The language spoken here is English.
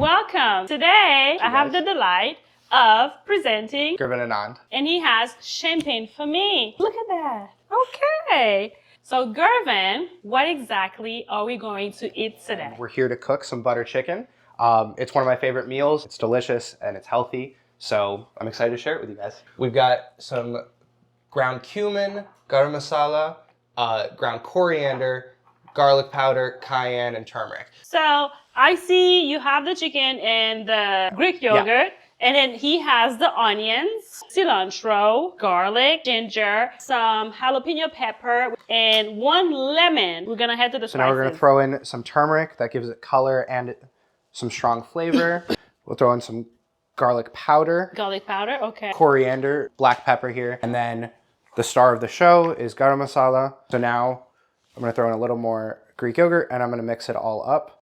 Welcome. Today, I have the delight of presenting Garvin and he has champagne for me. Look at that. Okay. So Garvin, what exactly are we going to eat today? We're here to cook some butter chicken. It's one of my favorite meals. It's delicious and it's healthy. So I'm excited to share it with you guys. We've got some ground cumin, garam masala, ground coriander, garlic powder, cayenne, and turmeric. So I see you have the chicken and the Greek yogurt. And then he has the onions, cilantro, garlic, ginger, some jalapeno pepper, and 1 lemon. We're gonna head to the spices. So now we're gonna throw in some turmeric that gives it color and some strong flavor. We'll throw in some garlic powder. Garlic powder, okay. Coriander, black pepper here. And then the star of the show is garam masala. So now I'm gonna throw in a little more Greek yogurt and I'm gonna mix it all up.